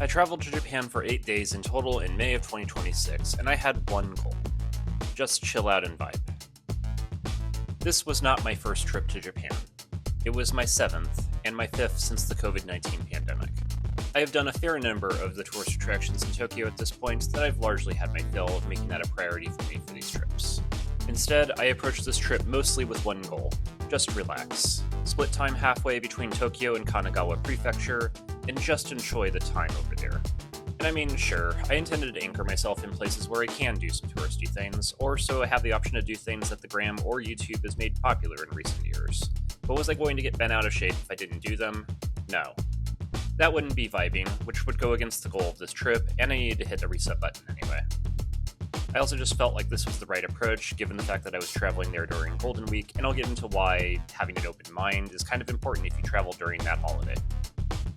I traveled to Japan for 8 days in total in May of 2026, and I had one goal: just chill out and vibe. This was not my first trip to Japan. It was my 7th, and my 5th since the COVID-19 pandemic. I have done a fair number of the tourist attractions in Tokyo at this point that I've largely had my fill of making that a priority for me for these trips. Instead, I approached this trip mostly with one goal: just relax, split time halfway between Tokyo and Kanagawa Prefecture, and just enjoy the time over there. And I mean, sure, I intended to anchor myself in places where I can do some touristy things, or so I have the option to do things that the gram or YouTube has made popular in recent years. But was I going to get bent out of shape if I didn't do them? No. That wouldn't be vibing, which would go against the goal of this trip, and I needed to hit the reset button anyway. I also just felt like this was the right approach, given the fact that I was traveling there during Golden Week, and I'll get into why having an open mind is kind of important if you travel during that holiday.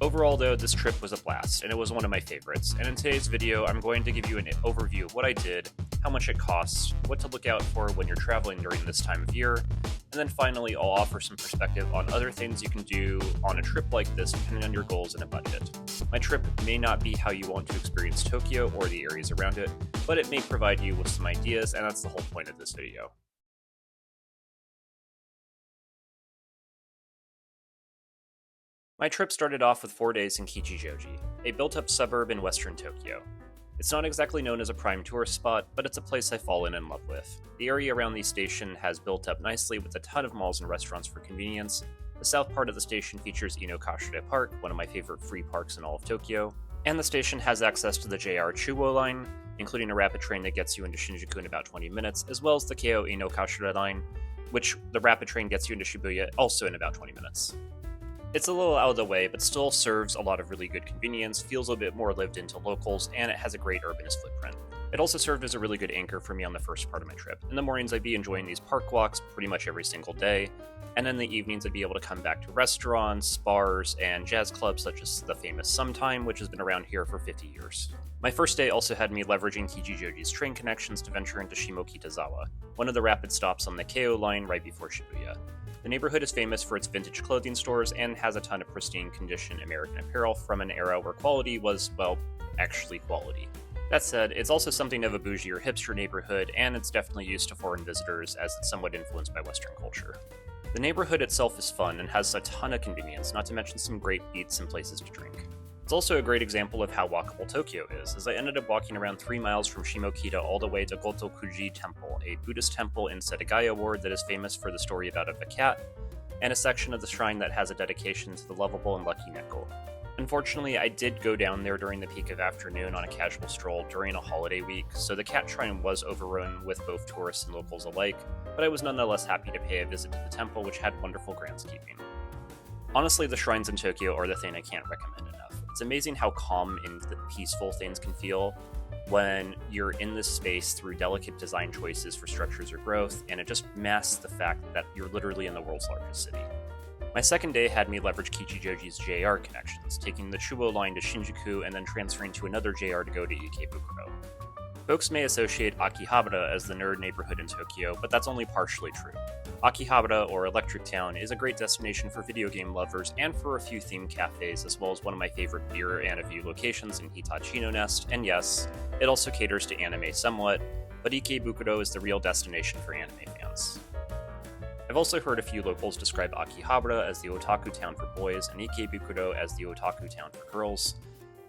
Overall though, this trip was a blast, and it was one of my favorites, and in today's video I'm going to give you an overview of what I did, how much it costs, what to look out for when you're traveling during this time of year, and then finally I'll offer some perspective on other things you can do on a trip like this depending on your goals and a budget. My trip may not be how you want to experience Tokyo or the areas around it, but it may provide you with some ideas, and that's the whole point of this video. My trip started off with 4 days in Kichijoji, a built-up suburb in western Tokyo. It's not exactly known as a prime tourist spot, but it's a place I've fallen in love with. The area around the station has built up nicely with a ton of malls and restaurants for convenience. The south part of the station features Inokashira Park, one of my favorite free parks in all of Tokyo, and the station has access to the JR Chuo line, including a rapid train that gets you into Shinjuku in about 20 minutes, as well as the Keio Inokashira line, which the rapid train gets you into Shibuya also in about 20 minutes. It's a little out of the way, but still serves a lot of really good convenience, feels a bit more lived into locals, and it has a great urbanist footprint. It also served as a really good anchor for me on the first part of my trip. In the mornings, I'd be enjoying these park walks pretty much every single day, and in the evenings, I'd be able to come back to restaurants, bars, and jazz clubs such as the famous Sometime, which has been around here for 50 years. My first day also had me leveraging Kichijoji's train connections to venture into Shimokitazawa, one of the rapid stops on the Keio line right before Shibuya. The neighborhood is famous for its vintage clothing stores and has a ton of pristine condition American apparel from an era where quality was, well, actually quality. That said, it's also something of a bougie or hipster neighborhood, and it's definitely used to foreign visitors as it's somewhat influenced by Western culture. The neighborhood itself is fun and has a ton of convenience, not to mention some great eats and places to drink. It's also a great example of how walkable Tokyo is, as I ended up walking around 3 miles from Shimokita all the way to Gotokuji Temple, a Buddhist temple in Setagaya Ward that is famous for the story about a cat, and a section of the shrine that has a dedication to the lovable and lucky Neko. Unfortunately, I did go down there during the peak of afternoon on a casual stroll during a holiday week, so the cat shrine was overrun with both tourists and locals alike, but I was nonetheless happy to pay a visit to the temple, which had wonderful groundskeeping. Honestly, the shrines in Tokyo are the thing I can't recommend enough. It's amazing how calm and peaceful things can feel when you're in this space through delicate design choices for structures or growth, and it just masks the fact that you're literally in the world's largest city. My second day had me leverage Kichijoji's JR connections, taking the Chuo line to Shinjuku and then transferring to another JR to go to Ikebukuro. Folks may associate Akihabara as the nerd neighborhood in Tokyo, but that's only partially true. Akihabara, or Electric Town, is a great destination for video game lovers and for a few themed cafes, as well as one of my favorite beer and a view locations in Hitachino Nest, and yes, it also caters to anime somewhat, but Ikebukuro is the real destination for anime fans. I've also heard a few locals describe Akihabara as the otaku town for boys and Ikebukuro as the otaku town for girls,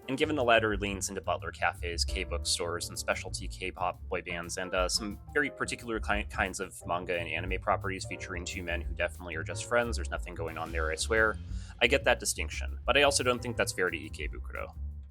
and given the latter leans into butler cafes, K-book stores, and specialty K-pop boy bands, and some very particular kinds of manga and anime properties featuring 2 men who definitely are just friends, there's nothing going on there, I swear, I get that distinction, but I also don't think that's fair to Ikebukuro.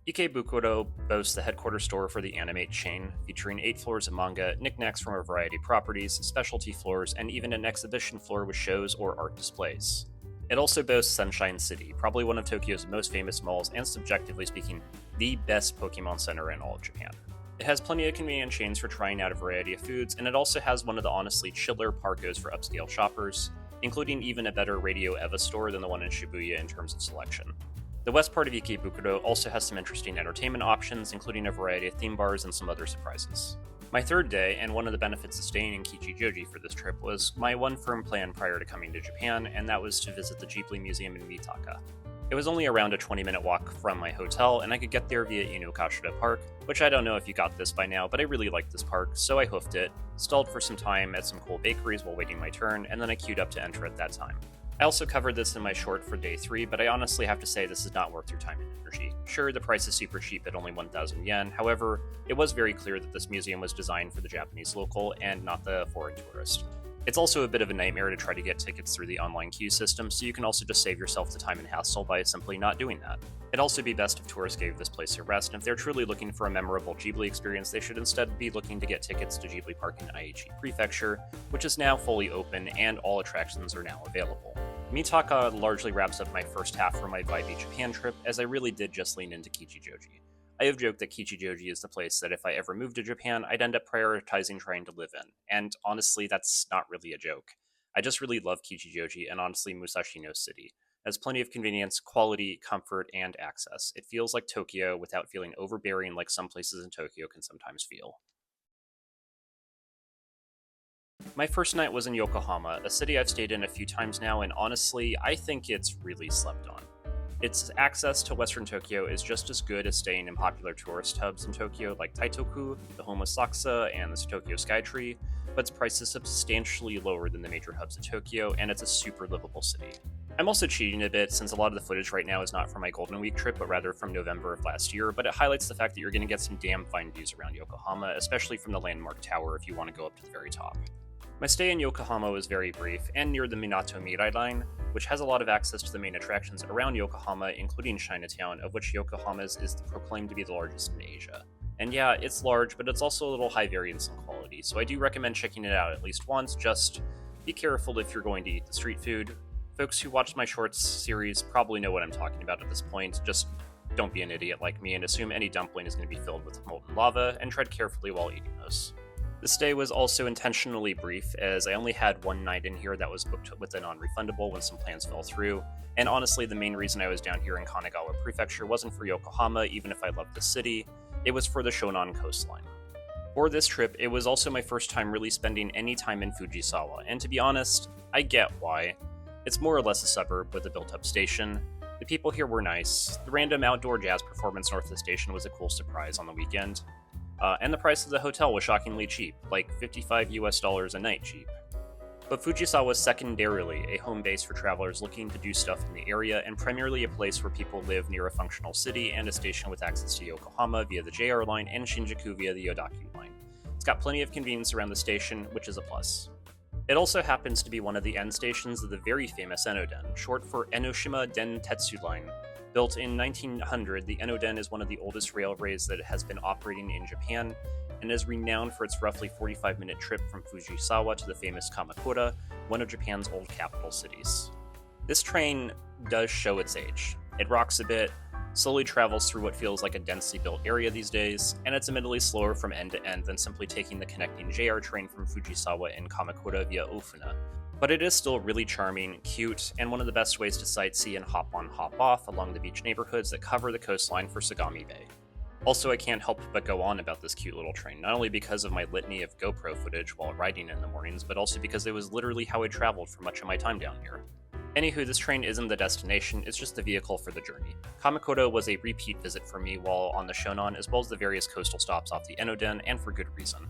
Ikebukuro boasts the headquarters store for the Animate chain, featuring 8 floors of manga, knickknacks from a variety of properties, specialty floors, and even an exhibition floor with shows or art displays. It also boasts Sunshine City, probably one of Tokyo's most famous malls and, subjectively speaking, the best Pokemon Center in all of Japan. It has plenty of convenient chains for trying out a variety of foods, and it also has one of the honestly chiller parkos for upscale shoppers, including even a better Radio Eva store than the one in Shibuya in terms of selection. The west part of Ikebukuro also has some interesting entertainment options, including a variety of theme bars and some other surprises. My third day, and one of the benefits of staying in Kichijoji for this trip, was my one firm plan prior to coming to Japan, and that was to visit the Ghibli Museum in Mitaka. It was only around a 20-minute walk from my hotel, and I could get there via Inokashira Park, which I don't know if you got this by now, but I really liked this park, so I hoofed it, stalled for some time at some cool bakeries while waiting my turn, and then I queued up to enter at that time. I also covered this in my short for day 3, but I honestly have to say this is not worth your time and energy. Sure, the price is super cheap at only 1,000 yen, however, it was very clear that this museum was designed for the Japanese local and not the foreign tourist. It's also a bit of a nightmare to try to get tickets through the online queue system, so you can also just save yourself the time and hassle by simply not doing that. It'd also be best if tourists gave this place a rest, and if they're truly looking for a memorable Ghibli experience, they should instead be looking to get tickets to Ghibli Park in Aichi Prefecture, which is now fully open and all attractions are now available. Mitaka largely wraps up my first half for my vibey Japan trip, as I really did just lean into Kichijoji. I have joked that Kichijoji is the place that if I ever moved to Japan, I'd end up prioritizing trying to live in, and honestly, that's not really a joke. I just really love Kichijoji and honestly Musashi no City. It has plenty of convenience, quality, comfort, and access. It feels like Tokyo without feeling overbearing like some places in Tokyo can sometimes feel. My first night was in Yokohama, a city I've stayed in a few times now, and honestly, I think it's really slept on. Its access to Western Tokyo is just as good as staying in popular tourist hubs in Tokyo like Taitoku, the home of Saksa, and the Tokyo Skytree, but its price is substantially lower than the major hubs of Tokyo, and it's a super livable city. I'm also cheating a bit since a lot of the footage right now is not from my Golden Week trip, but rather from November of last year, but it highlights the fact that you're going to get some damn fine views around Yokohama, especially from the landmark tower if you want to go up to the very top. My stay in Yokohama was very brief and near the Minato Mirai line, which has a lot of access to the main attractions around Yokohama, including Chinatown, of which Yokohama's is proclaimed to be the largest in Asia. And yeah, it's large, but it's also a little high variance in quality, so I do recommend checking it out at least once. Just be careful if you're going to eat the street food. Folks who watched my shorts series probably know what I'm talking about at this point. Just don't be an idiot like me and assume any dumpling is going to be filled with molten lava, and tread carefully while eating those. The stay was also intentionally brief, as I only had one night in here that was booked with a non-refundable when some plans fell through, and honestly the main reason I was down here in Kanagawa Prefecture wasn't for Yokohama, even if I loved the city, it was for the Shonan coastline. For this trip, it was also my first time really spending any time in Fujisawa, and to be honest, I get why. It's more or less a suburb with a built-up station. The people here were nice, the random outdoor jazz performance north of the station was a cool surprise on the weekend, and the price of the hotel was shockingly cheap, like $55 a night cheap. But Fujisawa was secondarily a home base for travelers looking to do stuff in the area, and primarily a place where people live near a functional city and a station with access to Yokohama via the JR line and Shinjuku via the Yodaku line. It's got plenty of convenience around the station, which is a plus. It also happens to be one of the end stations of the very famous Enoden, short for Enoshima Den Tetsu Line. Built in 1900, the Enoden is one of the oldest railways that has been operating in Japan, and is renowned for its roughly 45-minute trip from Fujisawa to the famous Kamakura, one of Japan's old capital cities. This train does show its age. It rocks a bit, slowly travels through what feels like a densely built area these days, and it's admittedly slower from end to end than simply taking the connecting JR train from Fujisawa and Kamakura via Ofuna. But it is still really charming, cute, and one of the best ways to sightsee and hop on hop off along the beach neighborhoods that cover the coastline for Sagami Bay. Also, I can't help but go on about this cute little train, not only because of my litany of GoPro footage while riding in the mornings, but also because it was literally how I traveled for much of my time down here. Anywho, this train isn't the destination, it's just the vehicle for the journey. Kamakura was a repeat visit for me while on the Shonan, as well as the various coastal stops off the Enoden, and for good reason.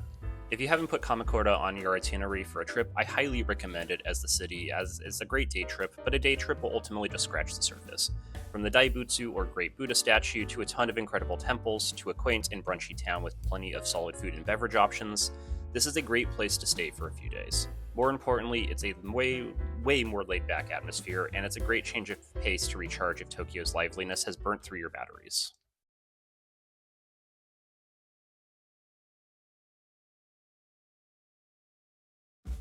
If you haven't put Kamakura on your itinerary for a trip, I highly recommend it as the city, as it's a great day trip, but a day trip will ultimately just scratch the surface. From the Daibutsu or Great Buddha statue to a ton of incredible temples to a quaint and brunchy town with plenty of solid food and beverage options, this is a great place to stay for a few days. More importantly, it's a way more laid-back atmosphere, and it's a great change of pace to recharge if Tokyo's liveliness has burnt through your batteries.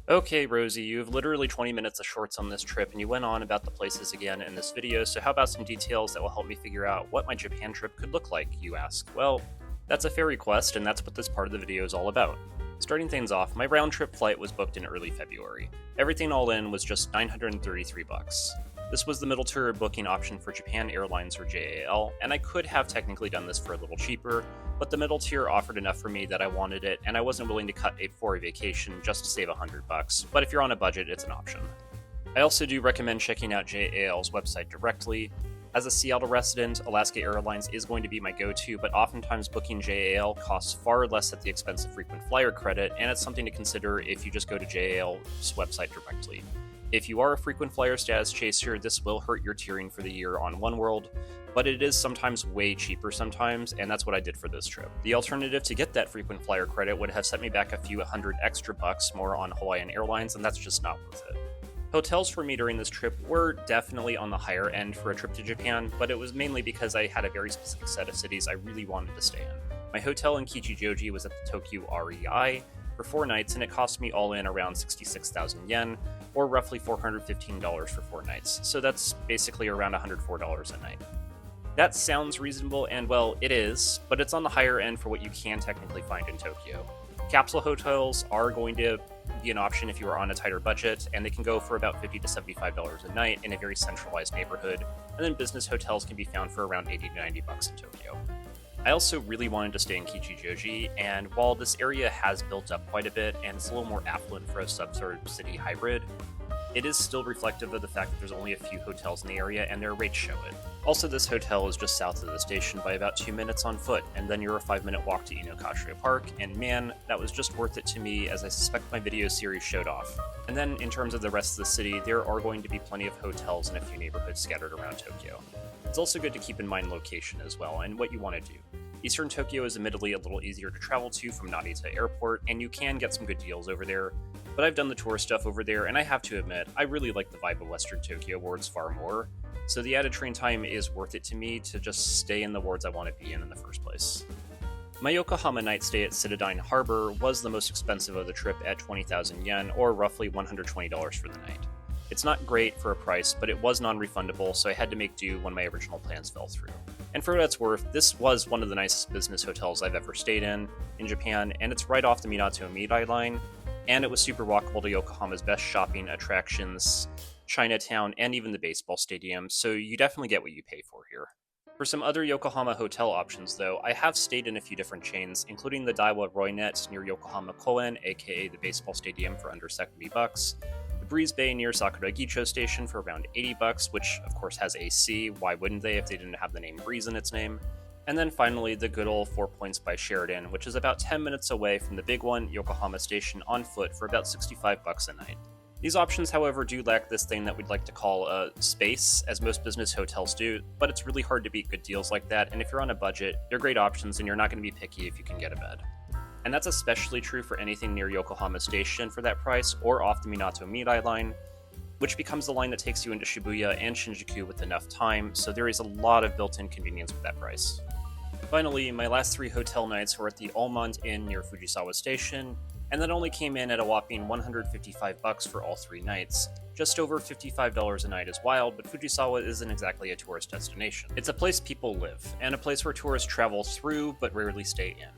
Okay, Rosey, you have literally 20 minutes of shorts on this trip, and you went on about the places again in this video, so how about some details that will help me figure out what my Japan trip could look like, you ask? Well, that's a fair request, and that's what this part of the video is all about. Starting things off, my round-trip flight was booked in early February. Everything all in was just $933. This was the middle tier booking option for Japan Airlines or JAL, and I could have technically done this for a little cheaper, but the middle tier offered enough for me that I wanted it, and I wasn't willing to cut it for a vacation just to save $100, but if you're on a budget, it's an option. I also do recommend checking out JAL's website directly. As a Seattle resident, Alaska Airlines is going to be my go-to, but oftentimes booking JAL costs far less at the expense of frequent flyer credit, and it's something to consider if you just go to JAL's website directly. If you are a frequent flyer status chaser, this will hurt your tiering for the year on oneworld, but it is sometimes way cheaper sometimes, and that's what I did for this trip. The alternative to get that frequent flyer credit would have set me back a few hundred extra bucks more on Hawaiian Airlines, and that's just not worth it. Hotels for me during this trip were definitely on the higher end for a trip to Japan, but it was mainly because I had a very specific set of cities I really wanted to stay in. My hotel in Kichijoji was at the Tokyo REI for 4 nights, and it cost me all in around 66,000 yen, or roughly $415 for 4 nights, so that's basically around $104 a night. That sounds reasonable, and well, it is, but it's on the higher end for what you can technically find in Tokyo. Capsule hotels are going to be an option if you are on a tighter budget, and they can go for about $50 to $75 a night in a very centralized neighborhood, and then business hotels can be found for around $80 to $90 in Tokyo. I also really wanted to stay in Kichijoji, and while this area has built up quite a bit and it's a little more affluent for a suburb city hybrid, it is still reflective of the fact that there's only a few hotels in the area and their rates show it. Also, this hotel is just south of the station by about 2 minutes on foot, and then you're a 5-minute walk to Inokashira Park, and man, that was just worth it to me, as I suspect my video series showed off. And then, in terms of the rest of the city, there are going to be plenty of hotels and a few neighborhoods scattered around Tokyo. It's also good to keep in mind location as well, and what you want to do. Eastern Tokyo is admittedly a little easier to travel to from Narita Airport, and you can get some good deals over there, but I've done the tour stuff over there, and I have to admit, I really like the vibe of Western Tokyo wards far more, so the added train time is worth it to me to just stay in the wards I want to be in the first place. My Yokohama night stay at Citadine Harbor was the most expensive of the trip at 20,000 yen, or roughly $120 for the night. It's not great for a price, but it was non-refundable, so I had to make do when my original plans fell through. And for what it's worth, this was one of the nicest business hotels I've ever stayed in Japan, and it's right off the Minato Mirai line, and it was super walkable to Yokohama's best shopping attractions, Chinatown, and even the baseball stadium, so you definitely get what you pay for here. For some other Yokohama hotel options, though, I have stayed in a few different chains, including the Daiwa Roynet near Yokohama Koen, aka the baseball stadium, for under $70, the Breeze Bay near Sakura Gicho Station for around $80, which of course has AC, why wouldn't they if they didn't have the name Breeze in its name? And then finally, the good old 4 Points by Sheridan, which is about 10 minutes away from the big one, Yokohama Station, on foot for about $65 a night. These options, however, do lack this thing that we'd like to call a space, as most business hotels do, but it's really hard to beat good deals like that, and if you're on a budget, they're great options and you're not going to be picky if you can get a bed. And that's especially true for anything near Yokohama Station for that price, or off the Minato Mirai line, which becomes the line that takes you into Shibuya and Shinjuku with enough time, so there is a lot of built-in convenience with that price. Finally, my last 3 hotel nights were at the Almond Inn near Fujisawa Station, and that only came in at a whopping $155 for all 3 nights. Just over $55 a night is wild, but Fujisawa isn't exactly a tourist destination. It's a place people live, and a place where tourists travel through but rarely stay in.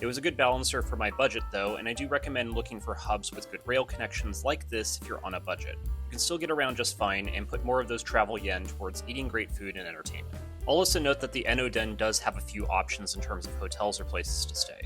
It was a good balancer for my budget though, and I do recommend looking for hubs with good rail connections like this if you're on a budget. You can still get around just fine and put more of those travel yen towards eating great food and entertainment. I'll also note that the Enoden does have a few options in terms of hotels or places to stay.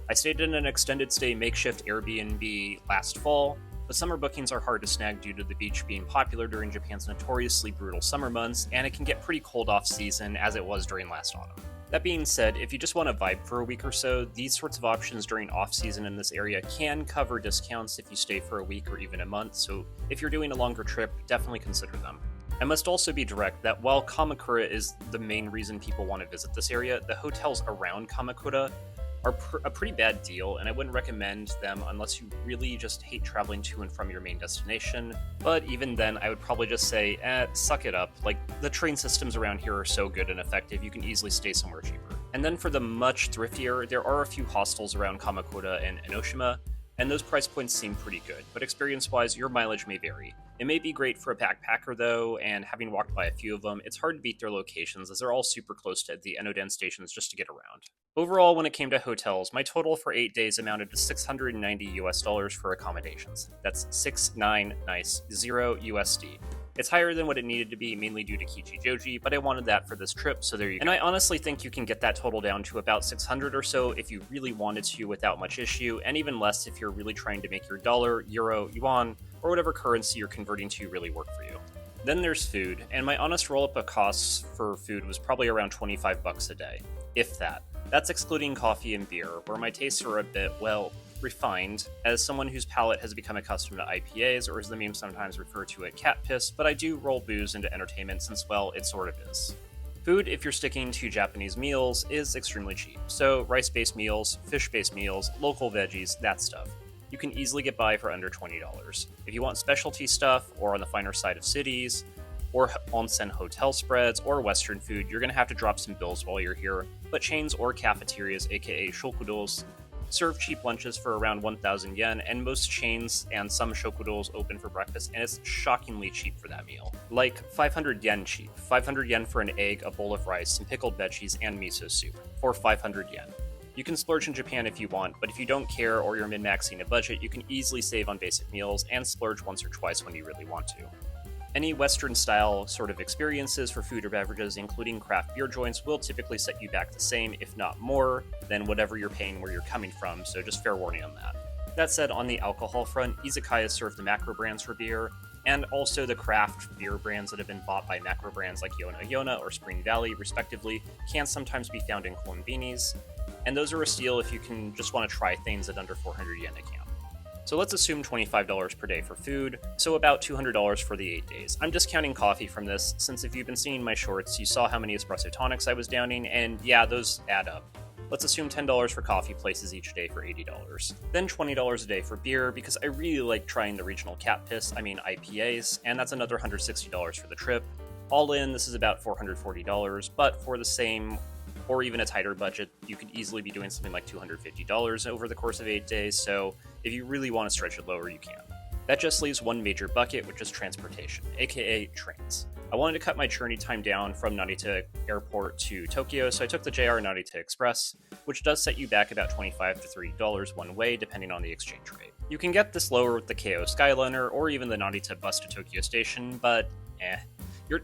I stayed in an extended stay makeshift Airbnb last fall, but summer bookings are hard to snag due to the beach being popular during Japan's notoriously brutal summer months, and it can get pretty cold off season as it was during last autumn. That being said, if you just want to vibe for a week or so, these sorts of options during off-season in this area can cover discounts if you stay for a week or even a month, so if you're doing a longer trip, definitely consider them. I must also be direct that while Kamakura is the main reason people want to visit this area, the hotels around Kamakura are a pretty bad deal, and I wouldn't recommend them unless you really just hate traveling to and from your main destination. But even then, I would probably just say, suck it up. Like, the train systems around here are so good and effective, you can easily stay somewhere cheaper. And then for the much thriftier, there are a few hostels around Kamakura and Enoshima, and those price points seem pretty good, but experience-wise, your mileage may vary. It may be great for a backpacker though, and having walked by a few of them, it's hard to beat their locations as they're all super close to the Enoden stations just to get around. Overall, when it came to hotels, my total for 8 days amounted to $690 for accommodations. That's 6,990 USD. It's higher than what it needed to be, mainly due to Kichijoji, but I wanted that for this trip, so there you go. And I honestly think you can get that total down to about 600 or so if you really wanted to without much issue, and even less if you're really trying to make your dollar, euro, yuan, or whatever currency you're converting to really work for you. Then there's food, and my honest roll-up of costs for food was probably around 25 bucks a day, if that. That's excluding coffee and beer, where my tastes are a bit, well, refined, as someone whose palate has become accustomed to IPAs, or as the memes sometimes refer to it, cat piss, but I do roll booze into entertainment since, well, it sort of is. Food, if you're sticking to Japanese meals, is extremely cheap. So, rice based meals, fish based meals, local veggies, that stuff. You can easily get by for under $20. If you want specialty stuff, or on the finer side of cities, or onsen hotel spreads, or Western food, you're going to have to drop some bills while you're here. But chains or cafeterias, aka shokudos, serve cheap lunches for around 1,000 yen, and most chains and some shokudos open for breakfast, and it's shockingly cheap for that meal. Like 500 yen cheap. 500 yen for an egg, a bowl of rice, some pickled veggies, and miso soup. For 500 yen. You can splurge in Japan if you want, but if you don't care or you're min-maxing a budget, you can easily save on basic meals and splurge once or twice when you really want to. Any Western style sort of experiences for food or beverages, including craft beer joints, will typically set you back the same, if not more, than whatever you're paying where you're coming from, so just fair warning on that. That said, on the alcohol front, izakayas serve the macro brands for beer, and also the craft beer brands that have been bought by macro brands like Yona Yona or Spring Valley, respectively, can sometimes be found in konbinis, and those are a steal if you can just want to try things at under 400 yen a can. So let's assume $25 per day for food, so about $200 for the 8 days. I'm discounting coffee from this, since if you've been seeing my shorts, you saw how many espresso tonics I was downing, and yeah, those add up. Let's assume $10 for coffee places each day for $80. Then $20 a day for beer, because I really like trying the regional cat piss, IPAs, and that's another $160 for the trip. All in, this is about $440, but for the same or even a tighter budget, you could easily be doing something like $250 over the course of 8 days, so if you really want to stretch it lower, you can. That just leaves one major bucket, which is transportation, aka trains. I wanted to cut my journey time down from Narita Airport to Tokyo, so I took the JR Narita Express, which does set you back about $25 to $30 one way, depending on the exchange rate. You can get this lower with the KO Skyliner or even the Narita bus to Tokyo Station, but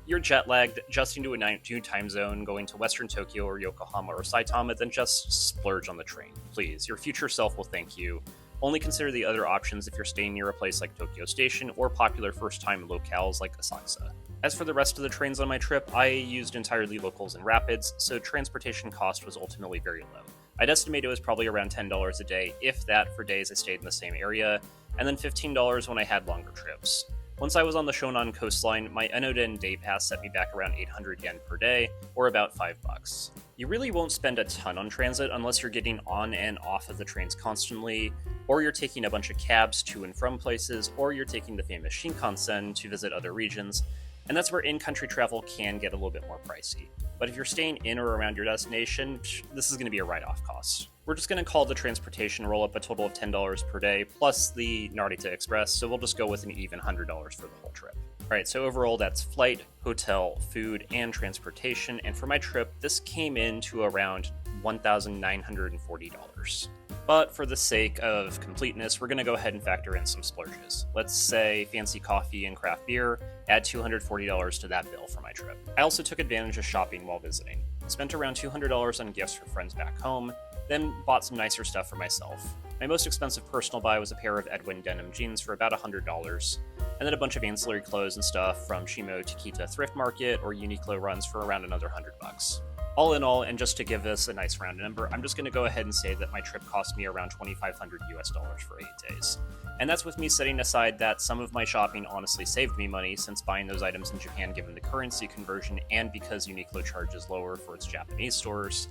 You're jet lagged, adjusting to a new time zone, going to Western Tokyo or Yokohama or Saitama, then just splurge on the train. Please, your future self will thank you. Only consider the other options if you're staying near a place like Tokyo Station or popular first-time locales like Asakusa. As for the rest of the trains on my trip, I used entirely locals and rapids, so transportation cost was ultimately very low. I'd estimate it was probably around $10 a day, if that, for days I stayed in the same area, and then $15 when I had longer trips. Once I was on the Shonan coastline, my Enoden day pass set me back around 800 yen per day, or about $5. You really won't spend a ton on transit unless you're getting on and off of the trains constantly, or you're taking a bunch of cabs to and from places, or you're taking the famous Shinkansen to visit other regions, and that's where in-country travel can get a little bit more pricey. But if you're staying in or around your destination, this is going to be a write-off cost. We're just going to call the transportation roll-up a total of $10 per day, plus the Narita Express, so we'll just go with an even $100 for the whole trip. Alright, so overall that's flight, hotel, food, and transportation, and for my trip, this came in to around $1,940. But for the sake of completeness, we're going to go ahead and factor in some splurges. Let's say fancy coffee and craft beer, add $240 to that bill for my trip. I also took advantage of shopping while visiting. Spent around $200 on gifts for friends back home, then bought some nicer stuff for myself. My most expensive personal buy was a pair of Edwin denim jeans for about $100, and then a bunch of ancillary clothes and stuff from Shimo Takita Thrift Market or Uniqlo runs for around another $100. All in all, and just to give us a nice round number, I'm just going to go ahead and say that my trip cost me around $2,500 for 8 days. And that's with me setting aside that some of my shopping honestly saved me money since buying those items in Japan given the currency conversion and because Uniqlo charges lower for its Japanese stores,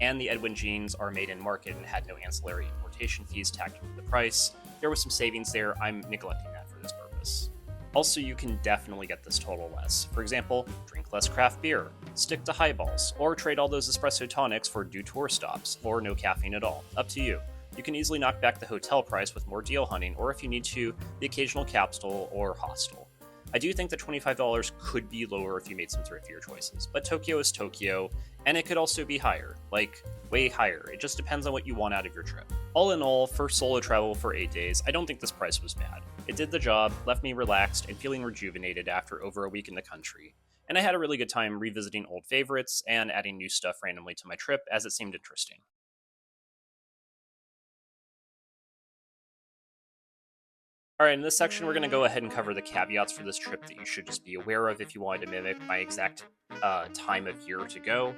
and the Edwin jeans are made in market and had no ancillary importation fees tacked into the price. There was some savings there, I'm neglecting that for this purpose. Also, you can definitely get this total less. For example, drink less craft beer, stick to highballs, or trade all those espresso tonics for do tour stops, or no caffeine at all. Up to you. You can easily knock back the hotel price with more deal hunting, or if you need to, the occasional capsule or hostel. I do think that $25 could be lower if you made some thriftier choices, but Tokyo is Tokyo, and it could also be higher, like way higher. It just depends on what you want out of your trip. All in all, for solo travel for 8 days, I don't think this price was bad. It did the job, left me relaxed and feeling rejuvenated after over a week in the country, and I had a really good time revisiting old favorites and adding new stuff randomly to my trip as it seemed interesting. Alright, in this section, we're going to go ahead and cover the caveats for this trip that you should just be aware of if you wanted to mimic my exact time of year to go.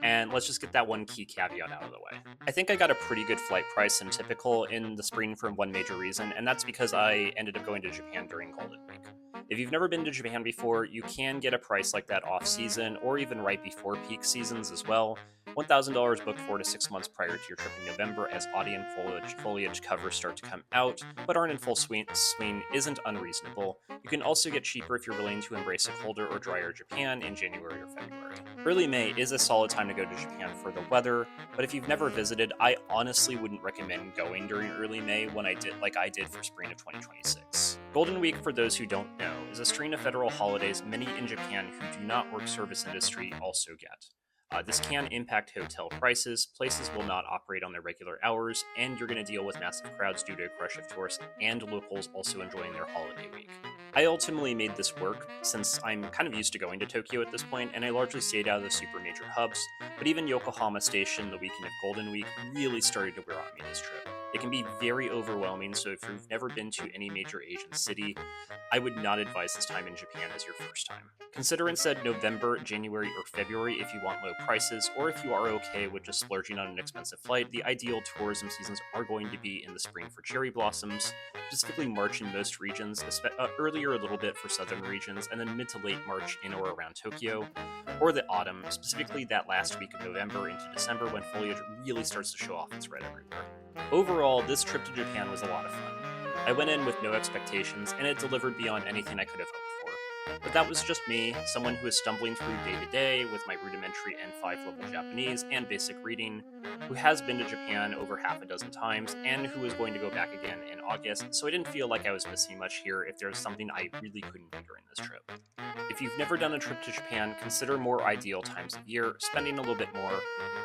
And let's just get that one key caveat out of the way. I think I got a pretty good flight price and typical in the spring for one major reason, and that's because I ended up going to Japan during Golden Week. If you've never been to Japan before, you can get a price like that off season or even right before peak seasons as well. $1,000 booked 4 to 6 months prior to your trip in November as autumn foliage covers start to come out, but aren't in full swing isn't unreasonable. You can also get cheaper if you're willing to embrace a colder or drier Japan in January or February. Early May is a solid time to go to Japan for the weather, but if you've never visited, I honestly wouldn't recommend going during early May when I did for spring of 2026. Golden Week, for those who don't know, is a string of federal holidays many in Japan who do not work service industry also get. This can impact hotel prices, places will not operate on their regular hours, and you're going to deal with massive crowds due to a crush of tourists and locals also enjoying their holiday week. I ultimately made this work since I'm kind of used to going to Tokyo at this point, and I largely stayed out of the super major hubs, but even Yokohama Station the weekend of Golden Week really started to wear on me this trip. It can be very overwhelming, so if you've never been to any major Asian city, I would not advise this time in Japan as your first time. Consider instead November, January, or February if you want low prices, or if you are okay with just splurging on an expensive flight. The ideal tourism seasons are going to be in the spring for cherry blossoms, specifically March in most regions, earlier a little bit for southern regions, and then mid to late March in or around Tokyo, or the autumn, specifically that last week of November into December when foliage really starts to show off its red everywhere. Overall, this trip to Japan was a lot of fun. I went in with no expectations, and it delivered beyond anything I could have hoped for. But that was just me, someone who is stumbling through day to day with my rudimentary N5 level Japanese and basic reading, who has been to Japan over half a dozen times, and who is going to go back again in August, so I didn't feel like I was missing much here if there's something I really couldn't do during this trip. If you've never done a trip to Japan, consider more ideal times of year, spending a little bit more,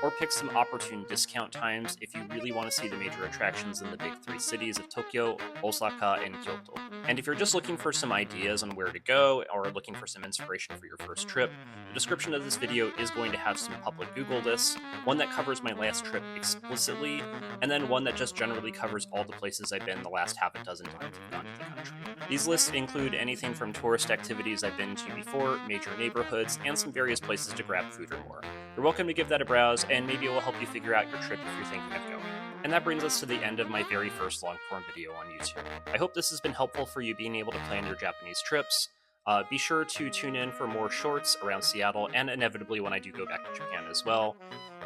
or pick some opportune discount times if you really want to see the major attractions in the big three cities of Tokyo, Osaka, and Kyoto. And if you're just looking for some ideas on where to go or looking for some inspiration for your first trip, the description of this video is going to have some public Google lists, one that covers my last trip explicitly, and then one that just generally covers all the places I've been the last half a dozen times I've gone to the country. These lists include anything from tourist activities I've been to before, major neighborhoods, and some various places to grab food or more. You're welcome to give that a browse, and maybe it will help you figure out your trip if you're thinking of going. And that brings us to the end of my very first long-form video on YouTube. I hope this has been helpful for you being able to plan your Japanese trips. Be sure to tune in for more shorts around Seattle, and inevitably when I do go back to Japan as well.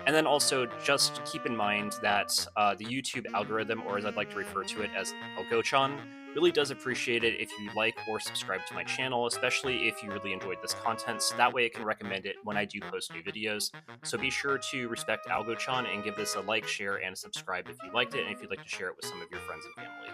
And then also just keep in mind that the YouTube algorithm, or as I'd like to refer to it as Algo-chan, really does appreciate it if you like or subscribe to my channel, especially if you really enjoyed this content, so that way it can recommend it when I do post new videos. So be sure to respect Algo-chan and give this a like, share, and subscribe if you liked it, and if you'd like to share it with some of your friends and family.